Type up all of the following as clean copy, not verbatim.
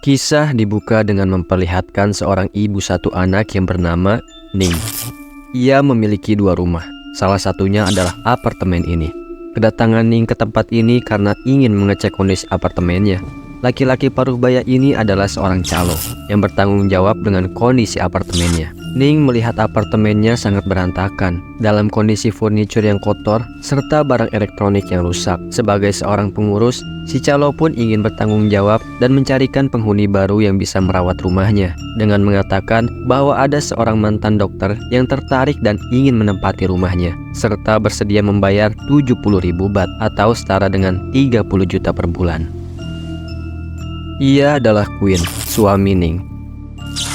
Kisah dibuka dengan memperlihatkan seorang ibu satu anak yang bernama Ning. Ia memiliki 2 rumah, salah satunya adalah apartemen ini. Kedatangan Ning ke tempat ini karena ingin mengecek kondisi apartemennya. Laki-laki paruh baya ini adalah seorang calo yang bertanggung jawab dengan kondisi apartemennya. Ning melihat apartemennya sangat berantakan, dalam kondisi furnitur yang kotor, serta barang elektronik yang rusak. Sebagai seorang pengurus, si calo pun ingin bertanggung jawab dan mencarikan penghuni baru yang bisa merawat rumahnya, dengan mengatakan bahwa ada seorang mantan dokter yang tertarik dan ingin menempati rumahnya, serta bersedia membayar 70.000 baht atau setara dengan 30 juta per bulan. Ia adalah Queen, suami Ning.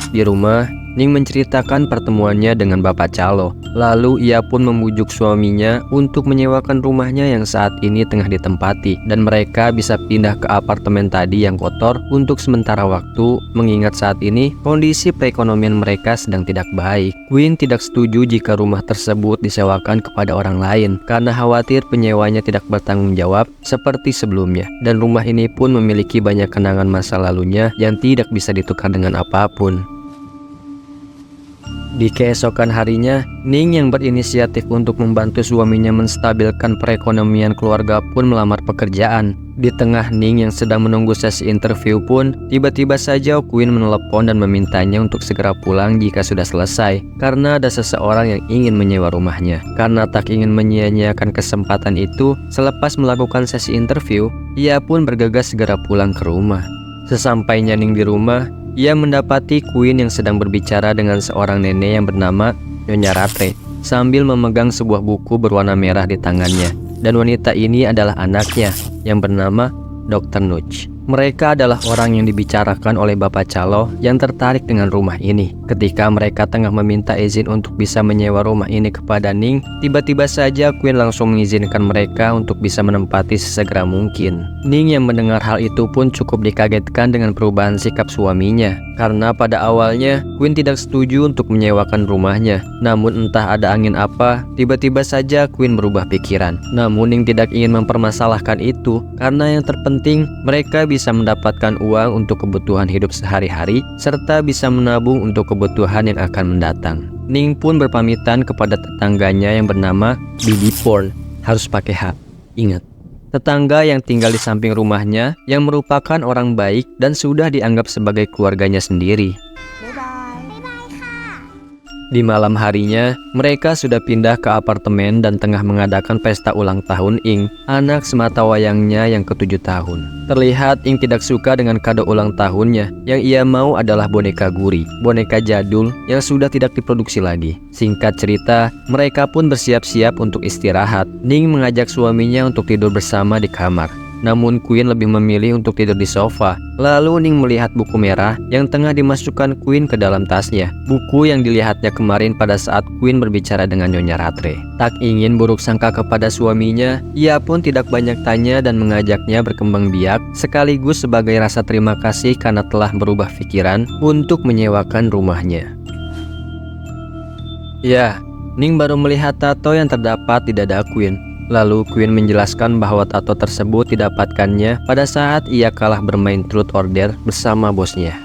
Di rumah, Ning menceritakan pertemuannya dengan bapak calo. Lalu ia pun membujuk suaminya untuk menyewakan rumahnya yang saat ini tengah ditempati, dan mereka bisa pindah ke apartemen tadi yang kotor untuk sementara waktu, mengingat saat ini kondisi perekonomian mereka sedang tidak baik. Queen tidak setuju jika rumah tersebut disewakan kepada orang lain karena khawatir penyewanya tidak bertanggung jawab seperti sebelumnya, dan rumah ini pun memiliki banyak kenangan masa lalunya yang tidak bisa ditukar dengan apapun. Di keesokan harinya, Ning yang berinisiatif untuk membantu suaminya menstabilkan perekonomian keluarga pun melamar pekerjaan. Di tengah Ning yang sedang menunggu sesi interview pun, tiba-tiba saja Queen menelepon dan memintanya untuk segera pulang jika sudah selesai, karena ada seseorang yang ingin menyewa rumahnya. Karena tak ingin menyia-nyiakan kesempatan itu, selepas melakukan sesi interview, ia pun bergegas segera pulang ke rumah. Sesampainya Ning di rumah, ia mendapati Queen yang sedang berbicara dengan seorang nenek yang bernama Nyonya Ratre sambil memegang sebuah buku berwarna merah di tangannya, dan wanita ini adalah anaknya yang bernama Dr. Nuch. Mereka adalah orang yang dibicarakan oleh bapak calo yang tertarik dengan rumah ini. Ketika mereka tengah meminta izin untuk bisa menyewa rumah ini kepada Ning, tiba-tiba saja Queen langsung mengizinkan mereka untuk bisa menempati sesegera mungkin. Ning yang mendengar hal itu pun cukup dikagetkan dengan perubahan sikap suaminya, karena pada awalnya Queen tidak setuju untuk menyewakan rumahnya. Namun entah ada angin apa, tiba-tiba saja Queen berubah pikiran. Namun Ning tidak ingin mempermasalahkan itu, karena yang terpenting mereka bisa mendapatkan uang untuk kebutuhan hidup sehari-hari, serta bisa menabung untuk kebutuhan yang akan mendatang. Ning pun berpamitan kepada tetangganya yang bernama Bibi Porn, harus pakai H. Ingat, tetangga yang tinggal di samping rumahnya yang merupakan orang baik dan sudah dianggap sebagai keluarganya sendiri. Di malam harinya, mereka sudah pindah ke apartemen dan tengah mengadakan pesta ulang tahun Ing, anak semata wayangnya yang ke-7 tahun. Terlihat Ing tidak suka dengan kado ulang tahunnya. Yang ia mau adalah boneka guri, boneka jadul yang sudah tidak diproduksi lagi. Singkat cerita, mereka pun bersiap-siap untuk istirahat. Ning mengajak suaminya untuk tidur bersama di kamar. Namun Queen lebih memilih untuk tidur di sofa. Lalu Ning melihat buku merah yang tengah dimasukkan Queen ke dalam tasnya. Buku yang dilihatnya kemarin pada saat Queen berbicara dengan Nyonya Ratre. Tak ingin buruk sangka kepada suaminya, ia pun tidak banyak tanya dan mengajaknya berkembang biak, sekaligus sebagai rasa terima kasih karena telah berubah pikiran untuk menyewakan rumahnya. Ya, Ning baru melihat tato yang terdapat di dada Queen. Lalu Queen menjelaskan bahwa tato tersebut didapatkannya pada saat ia kalah bermain truth or dare bersama bosnya.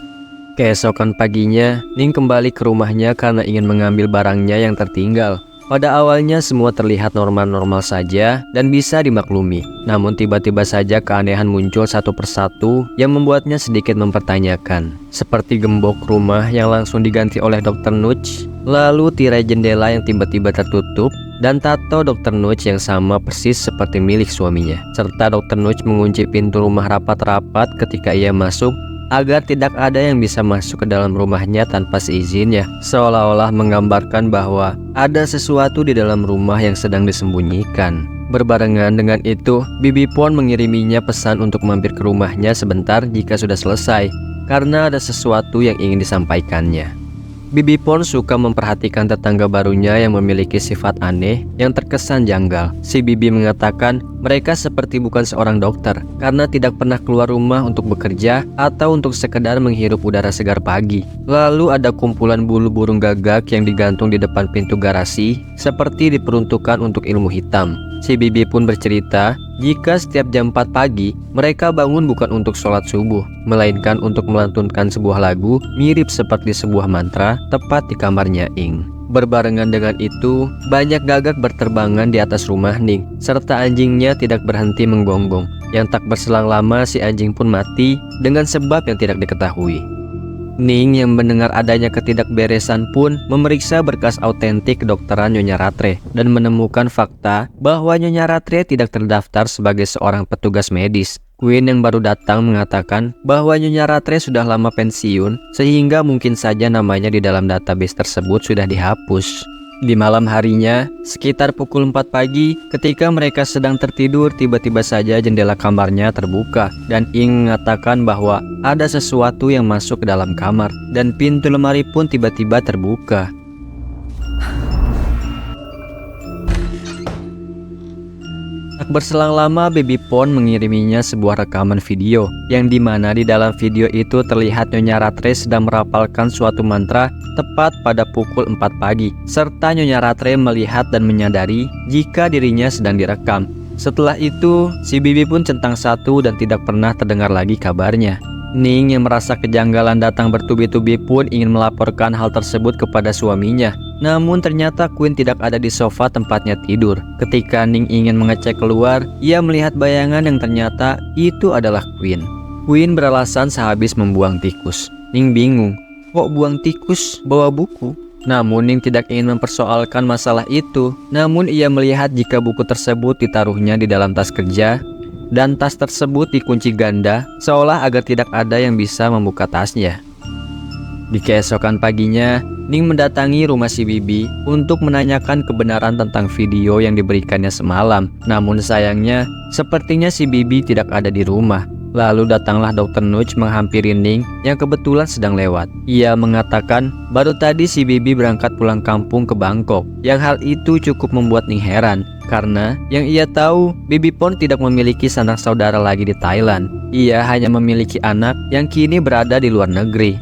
Keesokan paginya, Ning kembali ke rumahnya karena ingin mengambil barangnya yang tertinggal. Pada awalnya semua terlihat normal-normal saja dan bisa dimaklumi. Namun tiba-tiba saja keanehan muncul satu persatu yang membuatnya sedikit mempertanyakan. Seperti gembok rumah yang langsung diganti oleh Dr. Nuch, lalu tirai jendela yang tiba-tiba tertutup, dan tato Dr. Nuch yang sama persis seperti milik suaminya. Serta Dr. Nuch mengunci pintu rumah rapat-rapat ketika ia masuk, agar tidak ada yang bisa masuk ke dalam rumahnya tanpa seizinnya, seolah-olah menggambarkan bahwa ada sesuatu di dalam rumah yang sedang disembunyikan. Berbarengan dengan itu, Bibi Porn mengiriminya pesan untuk mampir ke rumahnya sebentar jika sudah selesai, karena ada sesuatu yang ingin disampaikannya. Bibi Porn suka memperhatikan tetangga barunya yang memiliki sifat aneh yang terkesan janggal. Si Bibi mengatakan mereka seperti bukan seorang dokter karena tidak pernah keluar rumah untuk bekerja atau untuk sekedar menghirup udara segar pagi. Lalu ada kumpulan bulu burung gagak yang digantung di depan pintu garasi seperti diperuntukkan untuk ilmu hitam. Si Bibi pun bercerita jika setiap jam 4 pagi mereka bangun bukan untuk sholat subuh, melainkan untuk melantunkan sebuah lagu mirip seperti sebuah mantra tepat di kamarnya Ing. Berbarengan dengan itu, banyak gagak berterbangan di atas rumah Ning, serta anjingnya tidak berhenti menggonggong. Yang tak berselang lama si anjing pun mati dengan sebab yang tidak diketahui. Ning yang mendengar adanya ketidakberesan pun memeriksa berkas autentik kedokteran Nyonya Rattray dan menemukan fakta bahwa Nyonya Rattray tidak terdaftar sebagai seorang petugas medis. Queen yang baru datang mengatakan bahwa Nyonya Rattray sudah lama pensiun sehingga mungkin saja namanya di dalam database tersebut sudah dihapus. Di malam harinya, sekitar pukul 4 pagi, ketika mereka sedang tertidur, tiba-tiba saja jendela kamarnya terbuka dan Ing mengatakan bahwa ada sesuatu yang masuk ke dalam kamar dan pintu lemari pun tiba-tiba terbuka. Tak berselang lama, Baby Pon mengiriminya sebuah rekaman video, yang dimana di dalam video itu terlihat Nyonya Rattray sedang merapalkan suatu mantra tepat pada pukul 4 pagi, serta Nyonya Rattray melihat dan menyadari jika dirinya sedang direkam. Setelah itu, si Bibi pun centang satu dan tidak pernah terdengar lagi kabarnya. Ning yang merasa kejanggalan datang bertubi-tubi pun ingin melaporkan hal tersebut kepada suaminya. Namun ternyata Queen tidak ada di sofa tempatnya tidur. Ketika Ning ingin mengecek keluar, ia melihat bayangan yang ternyata itu adalah Queen. Queen beralasan sehabis membuang tikus. Ning bingung, kok buang tikus bawa buku? Namun Ning tidak ingin mempersoalkan masalah itu. Namun ia melihat jika buku tersebut ditaruhnya di dalam tas kerja dan tas tersebut dikunci ganda seolah agar tidak ada yang bisa membuka tasnya. Di keesokan paginya, Ning mendatangi rumah si Bibi untuk menanyakan kebenaran tentang video yang diberikannya semalam. Namun sayangnya, sepertinya si Bibi tidak ada di rumah. Lalu datanglah Dr. Nuch menghampiri Ning yang kebetulan sedang lewat. Ia mengatakan baru tadi si Bibi berangkat pulang kampung ke Bangkok. Yang hal itu cukup membuat Ning heran, karena yang ia tahu, Bibi Pon tidak memiliki sanak saudara lagi di Thailand. Ia hanya memiliki anak yang kini berada di luar negeri.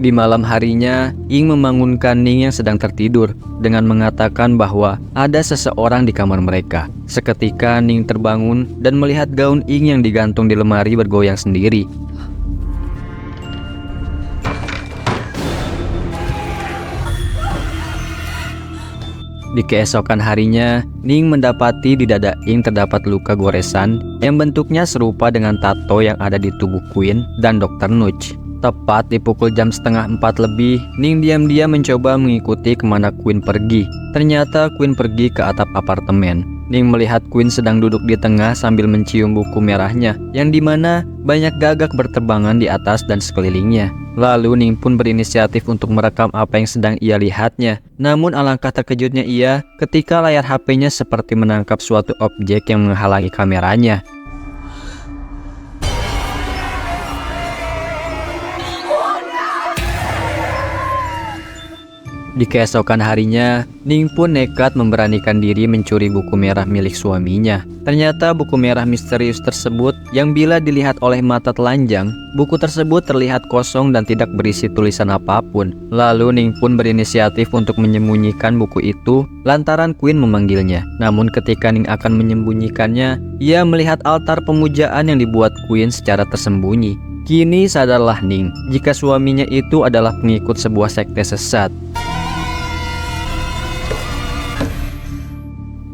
Di malam harinya, Ing membangunkan Ning yang sedang tertidur dengan mengatakan bahwa ada seseorang di kamar mereka. Seketika Ning terbangun dan melihat gaun Ing yang digantung di lemari bergoyang sendiri. Di keesokan harinya, Ning mendapati di dada Ing terdapat luka goresan yang bentuknya serupa dengan tato yang ada di tubuh Queen dan Dr. Nuch. Tepat di pukul jam setengah 4 lebih, Ning diam-diam mencoba mengikuti kemana Queen pergi. Ternyata Queen pergi ke atap apartemen. Ning melihat Queen sedang duduk di tengah sambil mencium buku merahnya, yang dimana banyak gagak berterbangan di atas dan sekelilingnya. Lalu Ning pun berinisiatif untuk merekam apa yang sedang ia lihatnya. Namun alangkah terkejutnya ia ketika layar HP-nya seperti menangkap suatu objek yang menghalangi kameranya. Di keesokan harinya, Ning pun nekat memberanikan diri mencuri buku merah milik suaminya. Ternyata buku merah misterius tersebut yang bila dilihat oleh mata telanjang, buku tersebut terlihat kosong dan tidak berisi tulisan apapun. Lalu Ning pun berinisiatif untuk menyembunyikan buku itu lantaran Queen memanggilnya. Namun ketika Ning akan menyembunyikannya, ia melihat altar pemujaan yang dibuat Queen secara tersembunyi. Kini sadarlah Ning jika suaminya itu adalah pengikut sebuah sekte sesat.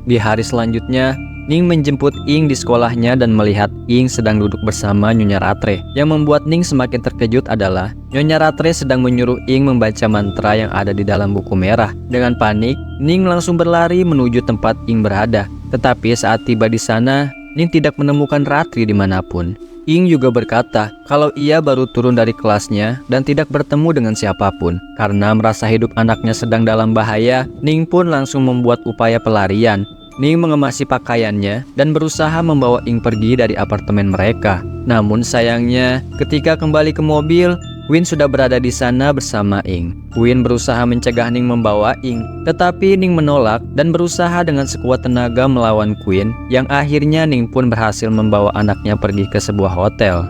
Di hari selanjutnya, Ning menjemput Ing di sekolahnya dan melihat Ing sedang duduk bersama Nyonya Rattray. Yang membuat Ning semakin terkejut adalah Nyonya Rattray sedang menyuruh Ing membaca mantra yang ada di dalam buku merah. Dengan panik, Ning langsung berlari menuju tempat Ing berada. Tetapi saat tiba di sana, Ning tidak menemukan Rattray dimanapun. Ing juga berkata kalau ia baru turun dari kelasnya dan tidak bertemu dengan siapapun. Karena merasa hidup anaknya sedang dalam bahaya, Ning pun langsung membuat upaya pelarian. Ning mengemasi pakaiannya dan berusaha membawa Ing pergi dari apartemen mereka. Namun sayangnya, ketika kembali ke mobil, Queen sudah berada di sana bersama Ing. Queen berusaha mencegah Ning membawa Ing, tetapi Ning menolak dan berusaha dengan sekuat tenaga melawan Queen, yang akhirnya Ning pun berhasil membawa anaknya pergi ke sebuah hotel.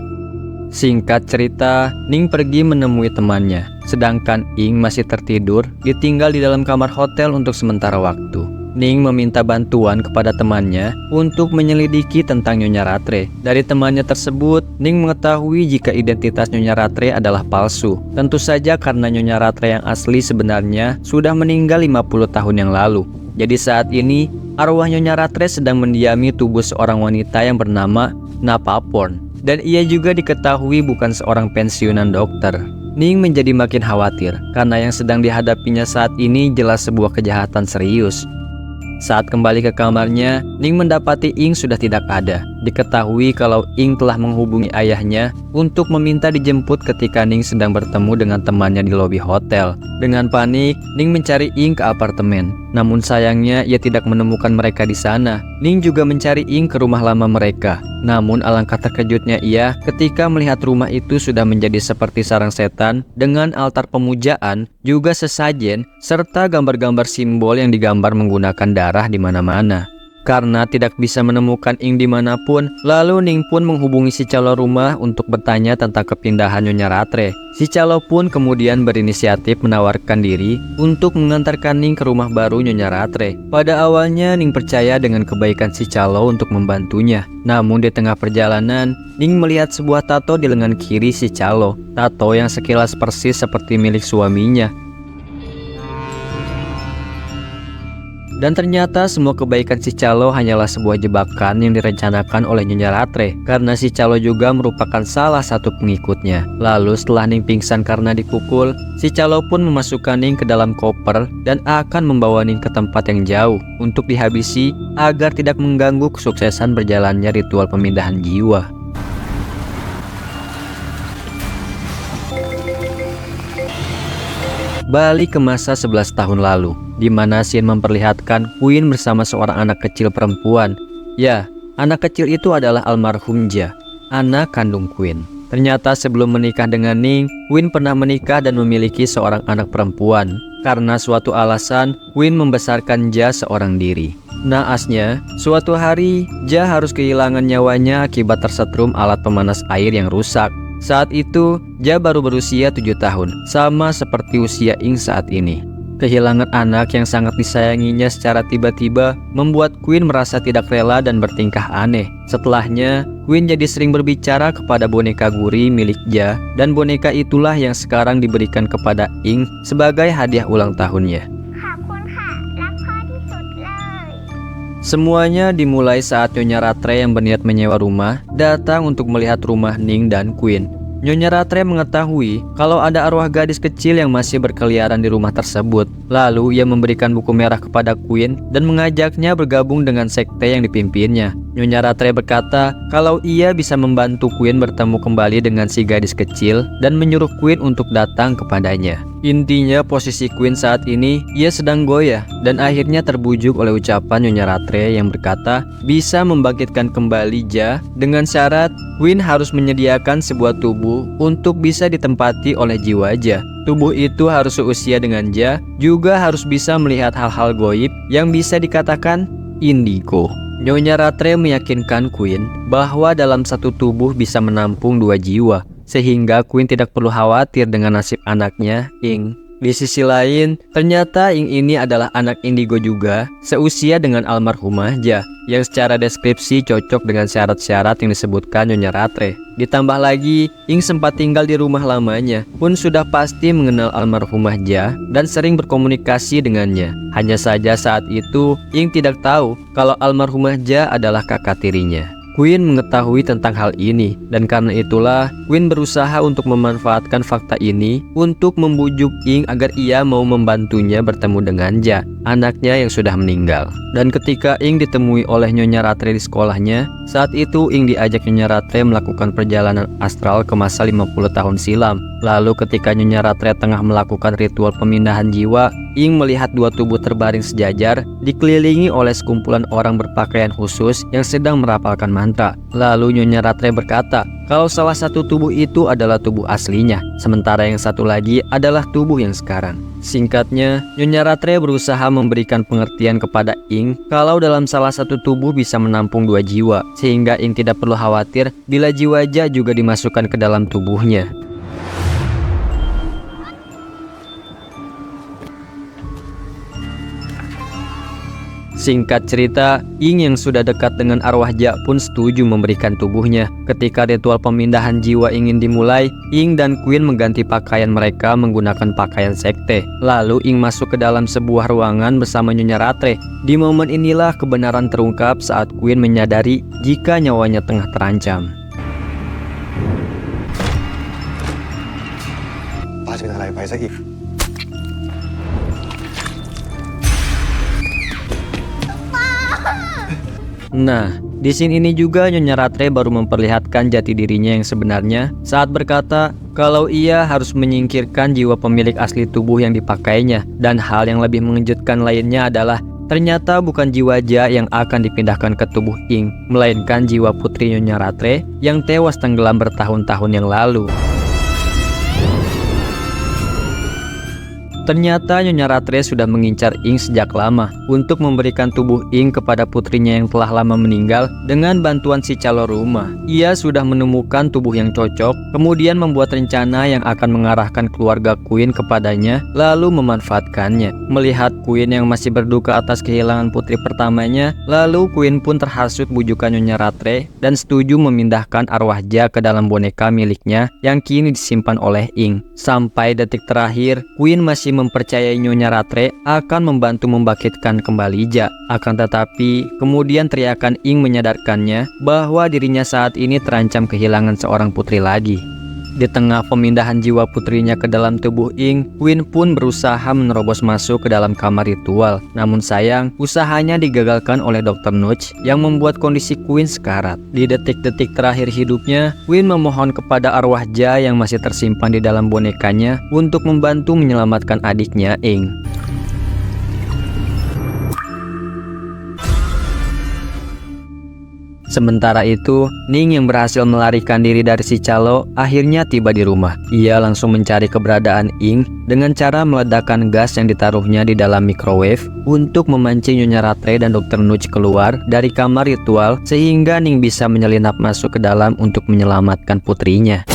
Singkat cerita, Ning pergi menemui temannya, sedangkan Ing masih tertidur, ditinggal di dalam kamar hotel untuk sementara waktu. Ning meminta bantuan kepada temannya untuk menyelidiki tentang Nyonya Rattray. Dari temannya tersebut, Ning mengetahui jika identitas Nyonya Rattray adalah palsu. Tentu saja karena Nyonya Rattray yang asli sebenarnya sudah meninggal 50 tahun yang lalu. Jadi saat ini, arwah Nyonya Rattray sedang mendiami tubuh seorang wanita yang bernama Napaporn. Dan ia juga diketahui bukan seorang pensiunan dokter. Ning menjadi makin khawatir karena yang sedang dihadapinya saat ini jelas sebuah kejahatan serius. Saat kembali ke kamarnya, Ning mendapati Ing sudah tidak ada. Diketahui kalau Ing telah menghubungi ayahnya untuk meminta dijemput ketika Ning sedang bertemu dengan temannya di lobi hotel. Dengan panik, Ning mencari Ing ke apartemen. Namun sayangnya ia tidak menemukan mereka di sana. Ning juga mencari Ing ke rumah lama mereka. Namun alangkah terkejutnya ia ketika melihat rumah itu sudah menjadi seperti sarang setan dengan altar pemujaan, juga sesajen, serta gambar-gambar simbol yang digambar menggunakan darah di mana-mana. Karena tidak bisa menemukan Ing dimanapun, lalu Ning pun menghubungi si calon rumah untuk bertanya tentang kepindahan Nyonya Rattray. Si calon pun kemudian berinisiatif menawarkan diri untuk mengantarkan Ning ke rumah baru Nyonya Rattray. Pada awalnya Ning percaya dengan kebaikan si calon untuk membantunya. Namun di tengah perjalanan, Ning melihat sebuah tato di lengan kiri si calon. Tato yang sekilas persis seperti milik suaminya. Dan ternyata semua kebaikan si Calo hanyalah sebuah jebakan yang direncanakan oleh Nyonya Rattray, karena si Calo juga merupakan salah satu pengikutnya. Lalu setelah Ning pingsan karena dipukul, si Calo pun memasukkan Ning ke dalam koper dan akan membawa Ning ke tempat yang jauh untuk dihabisi agar tidak mengganggu kesuksesan berjalannya ritual pemindahan jiwa. Balik ke masa 11 tahun lalu, di mana scene memperlihatkan Queen bersama seorang anak kecil perempuan. Ya, anak kecil itu adalah almarhum Ja, anak kandung Queen. Ternyata sebelum menikah dengan Ning, Queen pernah menikah dan memiliki seorang anak perempuan. Karena suatu alasan, Queen membesarkan Ja seorang diri. Naasnya, suatu hari Ja harus kehilangan nyawanya akibat tersetrum alat pemanas air yang rusak. Saat itu, Ja baru berusia 7 tahun, sama seperti usia Ing saat ini. Kehilangan anak yang sangat disayanginya secara tiba-tiba membuat Queen merasa tidak rela dan bertingkah aneh. Setelahnya, Queen jadi sering berbicara kepada boneka guri milik Ja, dan boneka itulah yang sekarang diberikan kepada Ing sebagai hadiah ulang tahunnya. Semuanya dimulai saat Nyonya Rattray yang berniat menyewa rumah datang untuk melihat rumah Ning dan Queen. Nyonya Rattray mengetahui kalau ada arwah gadis kecil yang masih berkeliaran di rumah tersebut. Lalu ia memberikan buku merah kepada Queen dan mengajaknya bergabung dengan sekte yang dipimpinnya. Nyonya Rattray berkata kalau ia bisa membantu Queen bertemu kembali dengan si gadis kecil dan menyuruh Queen untuk datang kepadanya. Intinya posisi Queen saat ini, ia sedang goyah dan akhirnya terbujuk oleh ucapan Nyonya Rattray yang berkata bisa membangkitkan kembali Ja dengan syarat Queen harus menyediakan sebuah tubuh untuk bisa ditempati oleh jiwa Ja. Tubuh itu harus seusia dengan Ja, juga harus bisa melihat hal-hal goib yang bisa dikatakan indigo. Nyonya Rattray meyakinkan Queen bahwa dalam satu tubuh bisa menampung 2 jiwa, sehingga Queen tidak perlu khawatir dengan nasib anaknya, Ing. Di sisi lain, ternyata Ing ini adalah anak indigo juga, seusia dengan almarhumah Ja, yang secara deskripsi cocok dengan syarat-syarat yang disebutkan Nyonya Rattray. Ditambah lagi, Ing sempat tinggal di rumah lamanya, pun sudah pasti mengenal almarhumah Ja dan sering berkomunikasi dengannya. Hanya saja saat itu, Ing tidak tahu kalau almarhumah Ja adalah kakak tirinya. Queen mengetahui tentang hal ini, dan karena itulah Queen berusaha untuk memanfaatkan fakta ini untuk membujuk Ing agar ia mau membantunya bertemu dengan Ja, anaknya yang sudah meninggal. Dan ketika Ing ditemui oleh Nyonya Rattray di sekolahnya, saat itu Ing diajak Nyonya Rattray melakukan perjalanan astral ke masa 50 tahun silam. Lalu ketika Nyonya Rattray tengah melakukan ritual pemindahan jiwa, Ing melihat 2 tubuh terbaring sejajar dikelilingi oleh sekumpulan orang berpakaian khusus yang sedang merapalkan mantra. Lalu Nyonya Rattray berkata kalau salah satu tubuh itu adalah tubuh aslinya, sementara yang satu lagi adalah tubuh yang sekarang. Singkatnya, Nyonya Ratre berusaha memberikan pengertian kepada Ing kalau dalam salah satu tubuh bisa menampung 2 jiwa, sehingga Ing tidak perlu khawatir bila jiwa Ja juga dimasukkan ke dalam tubuhnya. Singkat cerita, Ing yang sudah dekat dengan arwah Ja pun setuju memberikan tubuhnya. Ketika ritual pemindahan jiwa ingin dimulai, Ing dan Queen mengganti pakaian mereka menggunakan pakaian sekte. Lalu Ing masuk ke dalam sebuah ruangan bersama Nyonya Ratre. Di momen inilah kebenaran terungkap saat Queen menyadari jika nyawanya tengah terancam. Nah, di scene ini juga Nyonya Ratre baru memperlihatkan jati dirinya yang sebenarnya saat berkata kalau ia harus menyingkirkan jiwa pemilik asli tubuh yang dipakainya. Dan hal yang lebih mengejutkan lainnya adalah ternyata bukan jiwa Ja yang akan dipindahkan ke tubuh Ing, melainkan jiwa putri Nyonya Ratre yang tewas tenggelam bertahun-tahun yang lalu. Ternyata Nyonya Ratre sudah mengincar Ing sejak lama untuk memberikan tubuh Ing kepada putrinya yang telah lama meninggal dengan bantuan si calo rumah. Ia sudah menemukan tubuh yang cocok, kemudian membuat rencana yang akan mengarahkan keluarga Queen kepadanya, lalu memanfaatkannya. Melihat Queen yang masih berduka atas kehilangan putri pertamanya, lalu Queen pun terhasut bujukan Nyonya Ratre dan setuju memindahkan arwah Ja ke dalam boneka miliknya yang kini disimpan oleh Ing. Sampai detik terakhir, Queen masih mempercayai Nyonya Ratre akan membantu membangkitkan kembali Ja. Akan tetapi, kemudian teriakan Ing menyadarkannya bahwa dirinya saat ini terancam kehilangan seorang putri lagi. Di tengah pemindahan jiwa putrinya ke dalam tubuh Ing, Queen pun berusaha menerobos masuk ke dalam kamar ritual. Namun sayang, usahanya digagalkan oleh Dr. Nutch yang membuat kondisi Queen sekarat. Di detik-detik terakhir hidupnya, Queen memohon kepada arwah Ja yang masih tersimpan di dalam bonekanya untuk membantu menyelamatkan adiknya Ing. Sementara itu, Ning yang berhasil melarikan diri dari si calo akhirnya tiba di rumah. Ia langsung mencari keberadaan Ing dengan cara meledakkan gas yang ditaruhnya di dalam microwave untuk memancing Nyonya Ratre dan Dr. Nutch keluar dari kamar ritual sehingga Ning bisa menyelinap masuk ke dalam untuk menyelamatkan putrinya.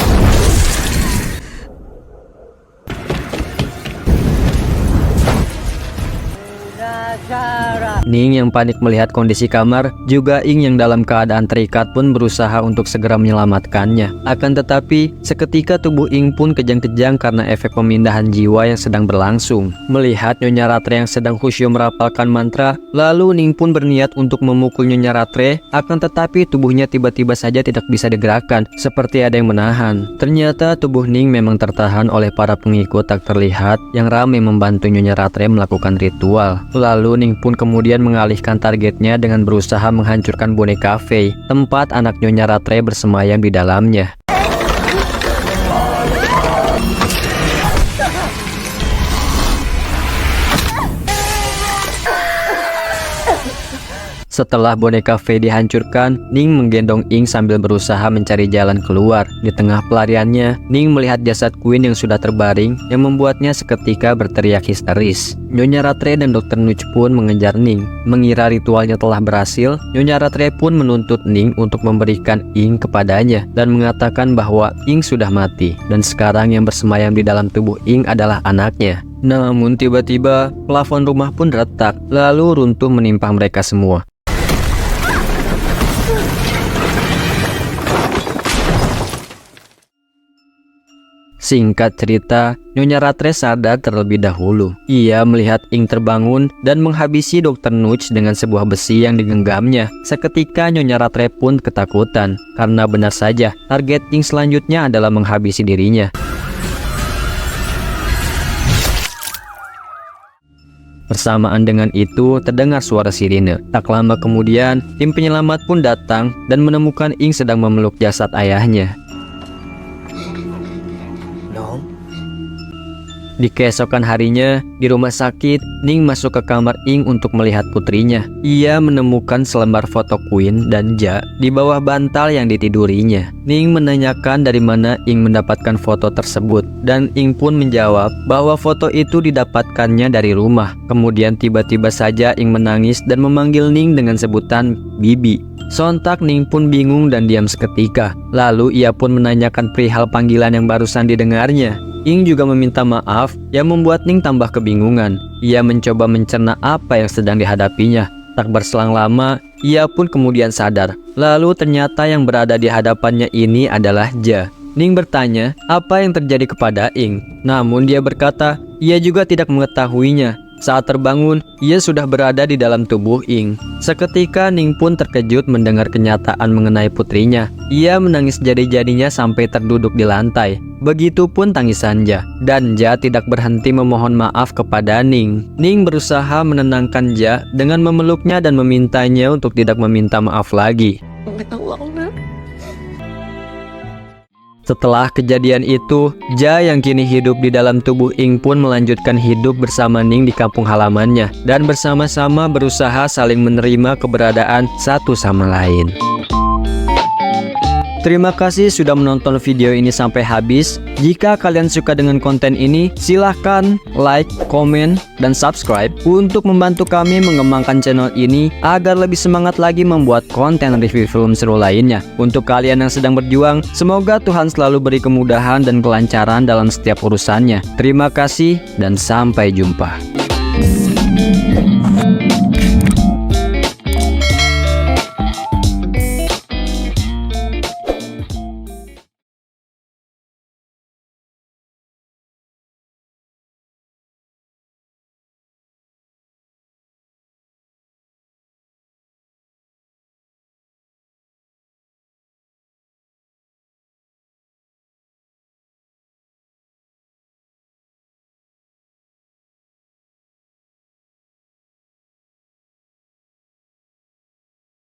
Ning yang panik melihat kondisi kamar, juga Ing yang dalam keadaan terikat pun berusaha untuk segera menyelamatkannya. Akan tetapi, seketika tubuh Ing pun kejang-kejang karena efek pemindahan jiwa yang sedang berlangsung. Melihat Nyonya Ratre yang sedang khusyuk merapalkan mantra, lalu Ning pun berniat untuk memukul Nyonya Ratre, akan tetapi tubuhnya tiba-tiba saja tidak bisa digerakkan, seperti ada yang menahan. Ternyata tubuh Ning memang tertahan oleh para pengikut tak terlihat yang ramai membantu Nyonya Ratre melakukan ritual. Lalu Ning pun kemudian mengalihkan targetnya dengan berusaha menghancurkan boneka Fei, tempat anak Nyonya Ratre bersemayam di dalamnya. Setelah boneka Fei dihancurkan, Ning menggendong Ing sambil berusaha mencari jalan keluar. Di tengah pelariannya, Ning melihat jasad Queen yang sudah terbaring yang membuatnya seketika berteriak histeris. Nyonya Ratre dan Dr. Nutch pun mengejar Ning. Mengira ritualnya telah berhasil, Nyonya Ratre pun menuntut Ning untuk memberikan Ing kepadanya dan mengatakan bahwa Ing sudah mati dan sekarang yang bersemayam di dalam tubuh Ing adalah anaknya. Namun tiba-tiba plafon rumah pun retak lalu runtuh menimpa mereka semua. Singkat cerita, Nyonya Ratre sadar terlebih dahulu. Ia melihat Ing terbangun dan menghabisi Dr. Nutch dengan sebuah besi yang digenggamnya. Seketika Nyonya Ratre pun ketakutan, karena benar saja target Ing selanjutnya adalah menghabisi dirinya. Bersamaan dengan itu, terdengar suara sirine. Tak lama kemudian, tim penyelamat pun datang dan menemukan Ing sedang memeluk jasad ayahnya. Di keesokan harinya, di rumah sakit, Ning masuk ke kamar Ing untuk melihat putrinya. Ia menemukan selembar foto Queen dan Ja di bawah bantal yang ditidurinya. Ning menanyakan dari mana Ing mendapatkan foto tersebut, dan Ing pun menjawab bahwa foto itu didapatkannya dari rumah. Kemudian tiba-tiba saja Ing menangis dan memanggil Ning dengan sebutan Bibi. Sontak Ning pun bingung dan diam seketika. Lalu ia pun menanyakan perihal panggilan yang barusan didengarnya. Ing juga meminta maaf yang membuat Ning tambah kebingungan. Ia mencoba mencerna apa yang sedang dihadapinya. Tak berselang lama, ia pun kemudian sadar. Lalu ternyata yang berada di hadapannya ini adalah Ja. Ning bertanya apa yang terjadi kepada Ing. Namun dia berkata ia juga tidak mengetahuinya. Saat terbangun, ia sudah berada di dalam tubuh Ing. Seketika Ning pun terkejut mendengar kenyataan mengenai putrinya. Ia menangis jadi-jadinya sampai terduduk di lantai. Begitupun tangisan Ja. Dan Ja tidak berhenti memohon maaf kepada Ning. Ning berusaha menenangkan Ja dengan memeluknya dan memintanya untuk tidak meminta maaf lagi. Setelah kejadian itu, Ja yang kini hidup di dalam tubuh Ing pun melanjutkan hidup bersama Ning di kampung halamannya dan bersama-sama berusaha saling menerima keberadaan satu sama lain. Terima kasih sudah menonton video ini sampai habis. Jika kalian suka dengan konten ini, silahkan like, komen, dan subscribe untuk membantu kami mengembangkan channel ini agar lebih semangat lagi membuat konten review film seru lainnya. Untuk kalian yang sedang berjuang, semoga Tuhan selalu beri kemudahan dan kelancaran dalam setiap urusannya. Terima kasih dan sampai jumpa.